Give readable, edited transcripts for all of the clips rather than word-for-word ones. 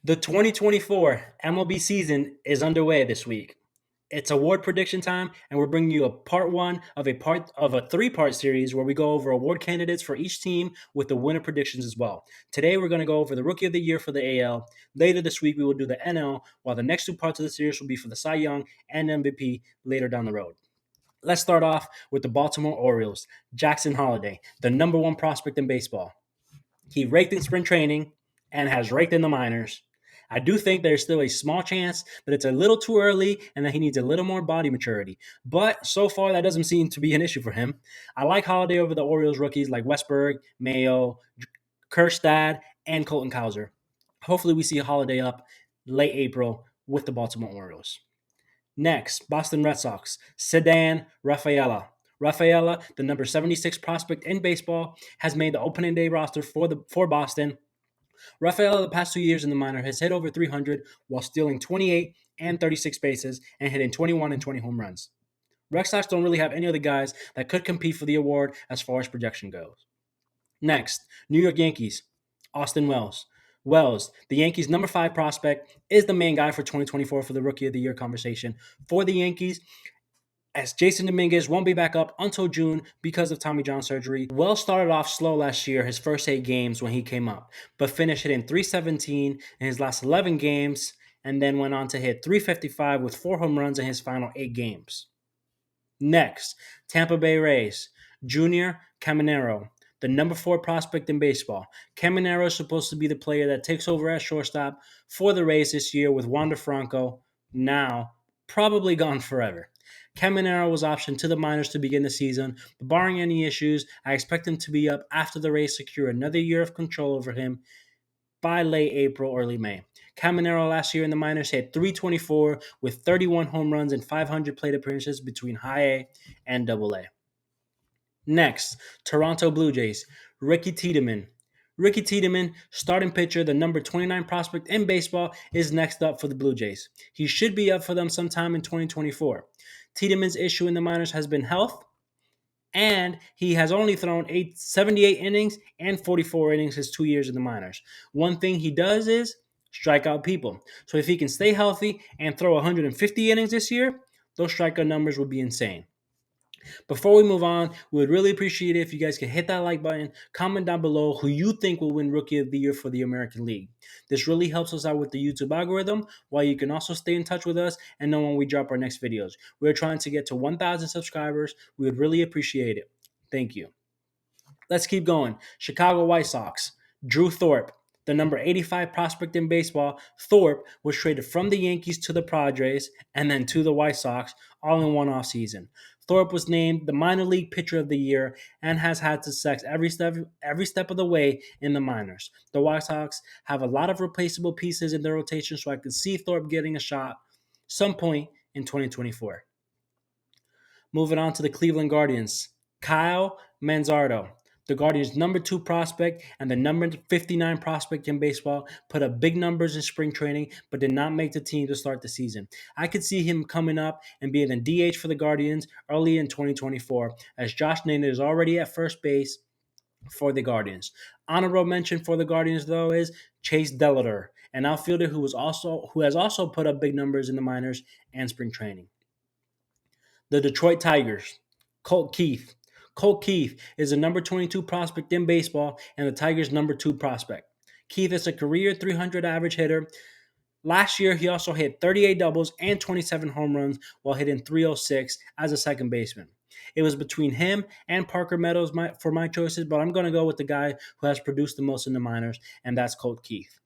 The 2024 MLB season is underway this week. It's award prediction time, and we're bringing you a part one of a three-part series where we go over award candidates for each team with the winner predictions as well. Today, we're going to go over the Rookie of the Year for the AL. Later this week, we will do the NL, while the next two parts of the series will be for the Cy Young and MVP later down the road. Let's start off with the Baltimore Orioles. Jackson Holliday, the number one prospect in baseball. He raked in spring training and has raked in the minors. I do think there's still a small chance that it's a little too early and that he needs a little more body maturity. But so far, that doesn't seem to be an issue for him. I like Holiday over the Orioles rookies like Westberg, Mayo, Kerstad, and Colton Cowser. Hopefully, we see Holiday up late April with the Baltimore Orioles. Next, Boston Red Sox, Sedan Rafaela. Rafaela, the number 76 prospect in baseball, has made the opening day roster for Boston. Rafaela, the past 2 years in the minor, has hit over 300 while stealing 28 and 36 bases and hitting 21 and 20 home runs. Red Sox don't really have any other guys that could compete for the award as far as projection goes. Next, New York Yankees, Austin Wells. Wells, the Yankees' number 5 prospect, is the main guy for 2024 for the Rookie of the Year conversation for the Yankees, as Jason Dominguez won't be back up until June because of Tommy John surgery. Wells started off slow last year, his first 8 games when he came up, but finished hitting .317 in his last 11 games, and then went on to hit .355 with 4 home runs in his final 8 games. Next, Tampa Bay Rays, Junior Caminero, the number 4 prospect in baseball. Caminero is supposed to be the player that takes over at shortstop for the Rays this year with Wander Franco, now probably gone forever. Caminero was optioned to the minors to begin the season, but barring any issues, I expect him to be up after the Rays secure another year of control over him by late April, early May. Caminero last year in the minors hit .324 with 31 home runs and 500 plate appearances between high A and double A. Next, Toronto Blue Jays, Ricky Tiedemann. Ricky Tiedemann, starting pitcher, the number 29 prospect in baseball, is next up for the Blue Jays. He should be up for them sometime in 2024. Tiedemann's issue in the minors has been health, and he has only thrown 78 innings and 44 innings his 2 years in the minors. One thing he does is strike out people. So if he can stay healthy and throw 150 innings this year, those strikeout numbers would be insane. Before we move on, we would really appreciate it if you guys could hit that like button, comment down below who you think will win Rookie of the Year for the American League. This really helps us out with the YouTube algorithm, while you can also stay in touch with us and know when we drop our next videos. We're trying to get to 1,000 subscribers. We would really appreciate it. Thank you. Let's keep going. Chicago White Sox, Drew Thorpe, the number 85 prospect in baseball. Thorpe was traded from the Yankees to the Padres and then to the White Sox all in one offseason. Thorpe was named the minor league pitcher of the year and has had success every step of the way in the minors. The White Sox have a lot of replaceable pieces in their rotation, so I could see Thorpe getting a shot some point in 2024. Moving on to the Cleveland Guardians, Kyle Manzardo. The Guardians' number 2 prospect and the number 59 prospect in baseball put up big numbers in spring training, but did not make the team to start the season. I could see him coming up and being a DH for the Guardians early in 2024, as Josh Naylor is already at first base for the Guardians. Honorable mention for the Guardians, though, is Chase Delator, an outfielder who has also put up big numbers in the minors and spring training. The Detroit Tigers, Colt Keith. Colt Keith is the number 22 prospect in baseball and the Tigers' number 2 prospect. Keith is a career 300 average hitter. Last year, he also hit 38 doubles and 27 home runs while hitting .306 as a second baseman. It was between him and Parker Meadows for my choices, but I'm going to go with the guy who has produced the most in the minors, and that's Colt Keith.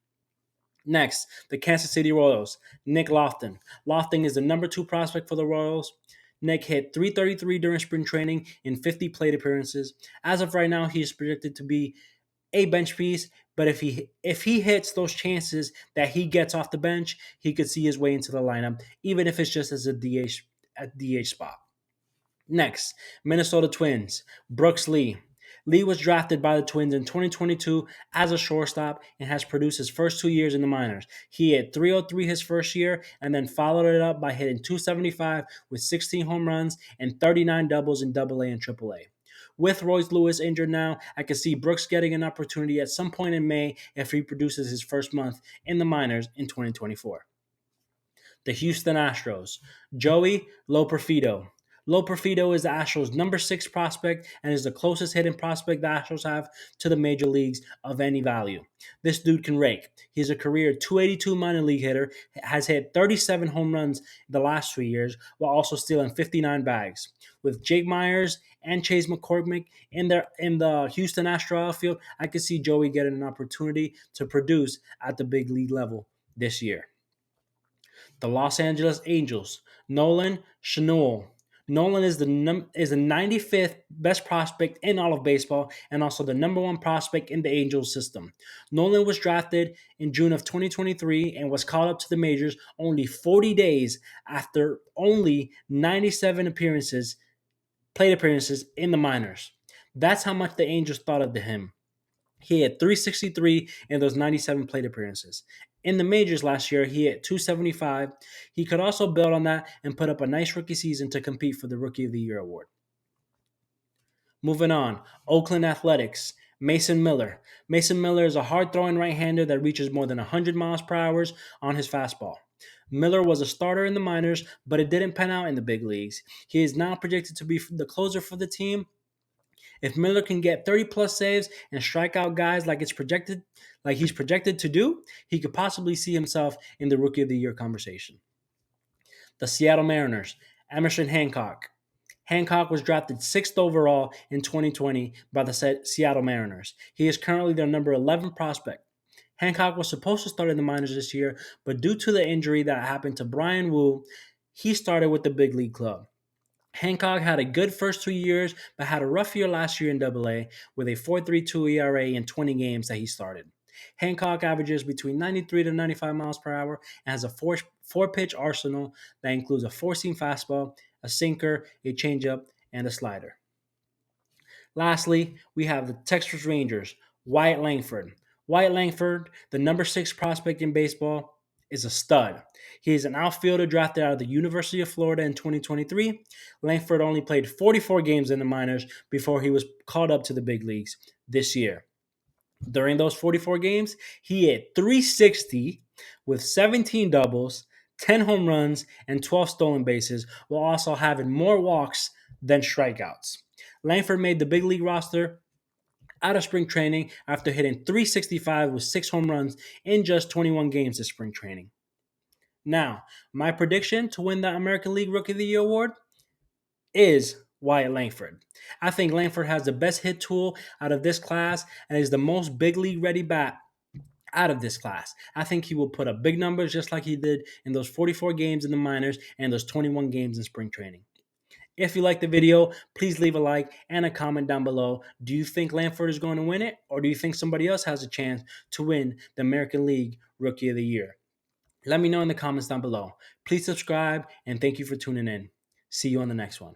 Next, the Kansas City Royals, Nick Lofton. Lofton is the number 2 prospect for the Royals. Nick hit .333 during spring training in 50 plate appearances. As of right now, he is predicted to be a bench piece, but if he hits those chances that he gets off the bench, he could see his way into the lineup, even if it's just as a DH spot. Next, Minnesota Twins, Brooks Lee. Lee was drafted by the Twins in 2022 as a shortstop and has produced his first 2 years in the minors. He hit .303 his first year and then followed it up by hitting .275 with 16 home runs and 39 doubles in AA and AAA. With Royce Lewis injured now, I could see Brooks getting an opportunity at some point in May if he produces his first month in the minors in 2024. The Houston Astros. Joey Loperfido. Loperfido is the Astros' number 6 prospect and is the closest hitting prospect the Astros have to the major leagues of any value. This dude can rake. He's a career 282 minor league hitter, has hit 37 home runs the last 3 years, while also stealing 59 bags. With Jake Myers and Chase McCormick in the Houston Astro outfield, I could see Joey getting an opportunity to produce at the big league level this year. The Los Angeles Angels, Nolan Schanuel. Nolan is the 95th best prospect in all of baseball and also the number 1 prospect in the Angels system. Nolan was drafted in June of 2023 and was called up to the majors only 40 days after only 97 plate appearances in the minors. That's how much the Angels thought of him. He had 363 in those 97 plate appearances. In the majors last year, he hit 275. He could also build on that and put up a nice rookie season to compete for the Rookie of the Year award. Moving on, Oakland Athletics, Mason Miller. Mason Miller is a hard-throwing right-hander that reaches more than 100 miles per hour on his fastball. Miller was a starter in the minors, but it didn't pan out in the big leagues. He is now projected to be the closer for the team. If Miller can get 30 plus saves and strike out guys like he's projected to do, he could possibly see himself in the Rookie of the Year conversation. The Seattle Mariners, Emerson Hancock. Hancock was drafted 6th overall in 2020 by the Seattle Mariners. He is currently their number 11 prospect. Hancock was supposed to start in the minors this year, but due to the injury that happened to Brian Wu, he started with the big league club. Hancock had a good first 2 years, but had a rough year last year in AA with a 4.32 ERA in 20 games that he started. Hancock averages between 93 to 95 miles per hour and has a four-pitch arsenal that includes a four-seam fastball, a sinker, a changeup, and a slider. Lastly, we have the Texas Rangers, Wyatt Langford. Wyatt Langford, the number 6 prospect in baseball, is a stud. He is an outfielder drafted out of the University of Florida in 2023. Langford only played 44 games in the minors before he was called up to the big leagues this year. During those 44 games, he hit 360 with 17 doubles, 10 home runs, and 12 stolen bases, while also having more walks than strikeouts. Langford made the big league roster out of spring training after hitting 365 with 6 home runs in just 21 games this spring training. Now, my prediction to win the American League Rookie of the Year award is Wyatt Langford. I think Langford has the best hit tool out of this class and is the most big league ready bat out of this class. I think he will put up big numbers just like he did in those 44 games in the minors and those 21 games in spring training. If you like the video, please leave a like and a comment down below. Do you think Langford is going to win it, or do you think somebody else has a chance to win the American League Rookie of the Year? Let me know in the comments down below. Please subscribe, and thank you for tuning in. See you on the next one.